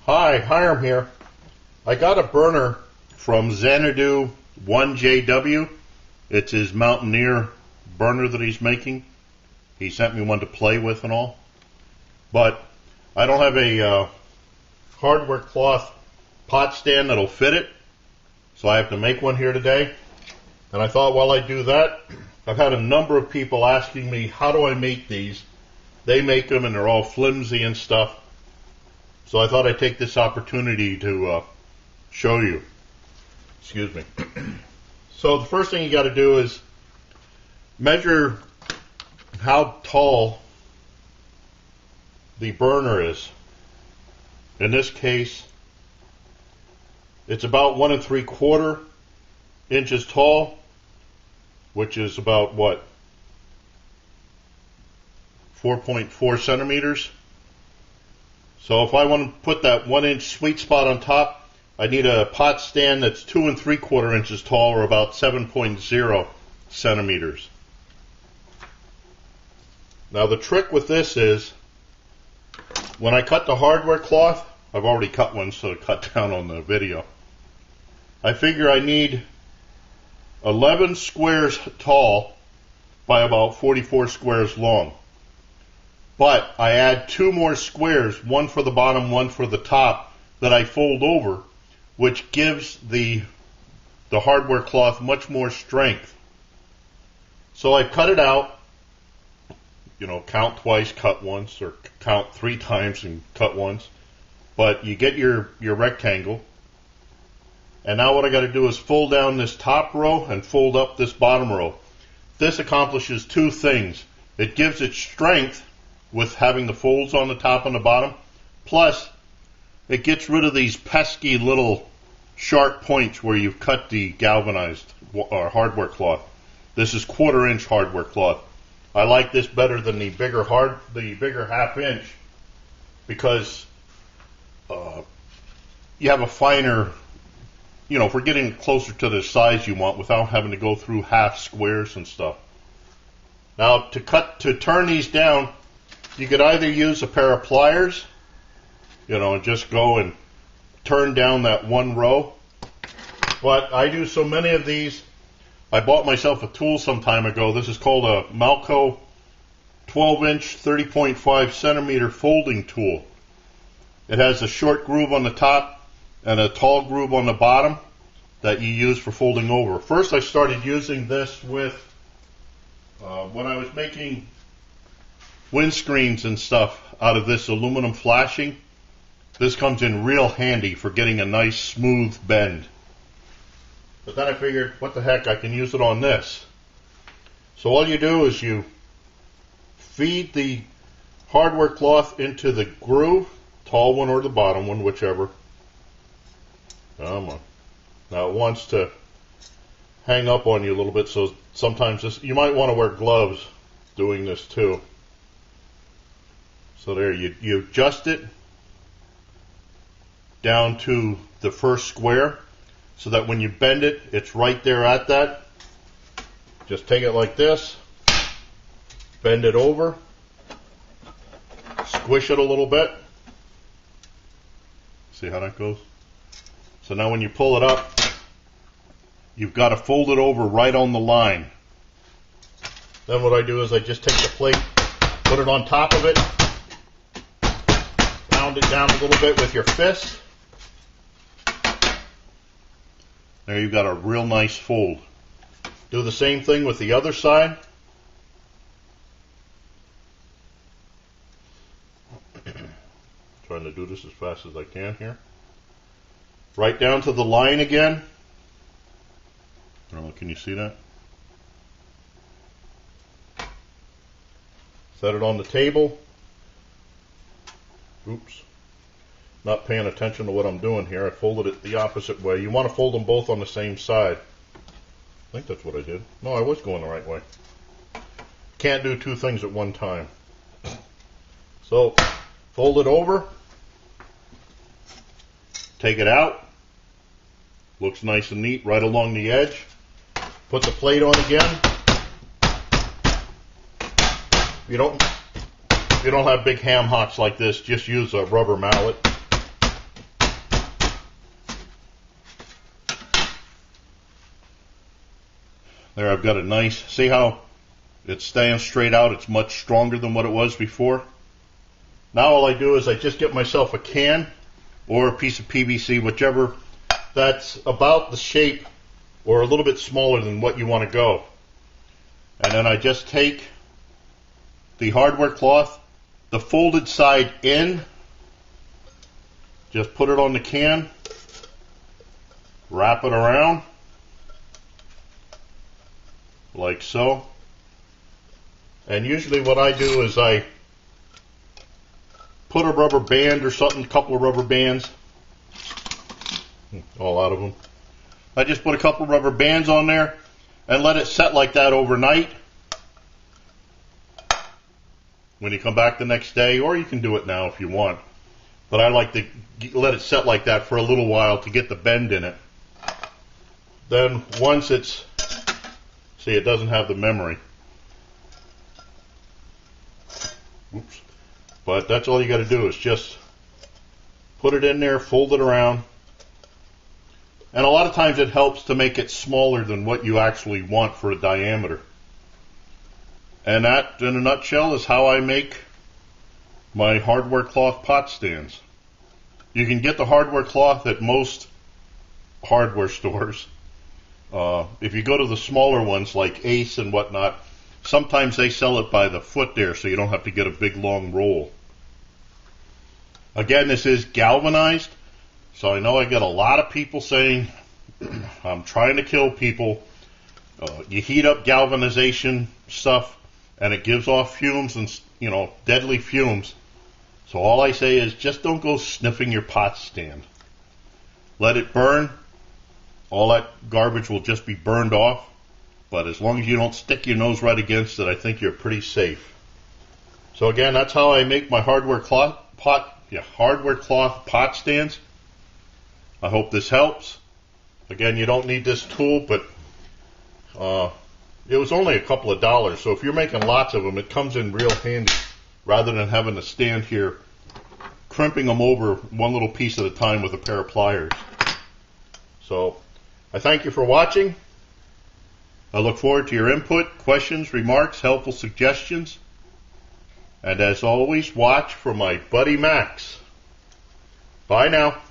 Hi, Hiram here. I got a burner from Xanadu 1JW. It's his Mountaineer burner that he's making. He sent me one to play with and all. But I don't have a hardware cloth pot stand that'll fit it, so I have to make one here today. And I thought while I do that, I've had a number of people asking me, how do I make these? They make them and they're all flimsy and stuff. So I thought I'd take this opportunity to show you. Excuse me. So the first thing you got to do is measure how tall the burner is. In this case, it's about 1 3/4 inches tall, which is about what? 4.4 centimeters. So if I want to put that 1 inch sweet spot on top, I need a pot stand that's 2 3/4 inches tall, or about 7.0 centimeters. Now the trick with this is, when I cut the hardware cloth, I've already cut one so to cut down on the video, I figure I need 11 squares tall by about 44 squares long. But I add 2 more squares, one for the bottom, one for the top, that I fold over, which gives the hardware cloth much more strength. So I cut it out, count twice, cut once, or count 3 times and cut once. But you get your rectangle. And now what I got to do is fold down this top row and fold up this bottom row. This accomplishes 2 things. It gives it strength with having the folds on the top and the bottom, plus it gets rid of these pesky little sharp points where you've cut the galvanized or hardware cloth. This is 1/4 inch hardware cloth. I like this better than the bigger 1/2 inch, because you have a finer, if we're getting closer to the size you want without having to go through half squares and stuff. Now to turn these down, you could either use a pair of pliers, and just go and turn down that one row. But I do so many of these, I bought myself a tool some time ago. This is called a MALCO 12-inch 30.5 centimeter folding tool. It has a short groove on the top and a tall groove on the bottom that you use for folding over. First I started using this with, when I was making windscreens and stuff out of this aluminum flashing. This comes in real handy for getting a nice smooth bend. But then I figured, what the heck, I can use it on this. So all you do is you feed the hardware cloth into the groove, tall one or the bottom one, whichever. Come on. Now it wants to hang up on you a little bit, so sometimes you might want to wear gloves doing this too. So there, you adjust it down to the first square, so that when you bend it, it's right there at that. Just take it like this, bend it over, squish it a little bit. See how that goes? So now when you pull it up, you've got to fold it over right on the line. Then what I do is I just take the plate, put it on top of it, pound it down a little bit with your fist. There you've got a real nice fold. Do the same thing with the other side. Trying to do this as fast as I can here. Right down to the line again. Oh, can you see that? Set it on the table. Oops. Not paying attention to what I'm doing here. I folded it the opposite way. You want to fold them both on the same side. I think that's what I did. No, I was going the right way. Can't do 2 things at one time. So, fold it over. Take it out. Looks nice and neat right along the edge. Put the plate on again. If you don't have big ham hocks like this, just use a rubber mallet. There I've got a nice, see how it stands straight out? It's much stronger than what it was before. Now all I do is I just get myself a can or a piece of PVC, whichever that's about the shape or a little bit smaller than what you want to go. And then I just take the hardware cloth, the folded side in, just put it on the can, wrap it around like so. And usually what I do is I put a rubber band or something, a couple of rubber bands, all out of them. I just put a couple of rubber bands on there and let it set like that overnight. When you come back the next day, or you can do it now if you want, but I like to let it set like that for a little while to get the bend in it. Then once it's, see, it doesn't have the memory. Oops. But that's all you got to do is just put it in there, fold it around. And a lot of times it helps to make it smaller than what you actually want for a diameter. And that, in a nutshell, is how I make my hardware cloth pot stands. You can get the hardware cloth at most hardware stores. If you go to the smaller ones like Ace and whatnot, sometimes they sell it by the foot there, so you don't have to get a big long roll. Again, this is galvanized, so I know I get a lot of people saying I'm trying to kill people. You heat up galvanization stuff and it gives off fumes and, you know, deadly fumes. So all I say is just don't go sniffing your pot stand. Let it burn. All that garbage will just be burned off. But as long as you don't stick your nose right against it, I think you're pretty safe. So again, that's how I make my hardware cloth pot stands. I hope this helps. Again, you don't need this tool, but it was only a couple of dollars. So if you're making lots of them, it comes in real handy rather than having to stand here crimping them over one little piece at a time with a pair of pliers. So I thank you for watching. I look forward to your input, questions, remarks, helpful suggestions. And as always, watch for my buddy Max. Bye now.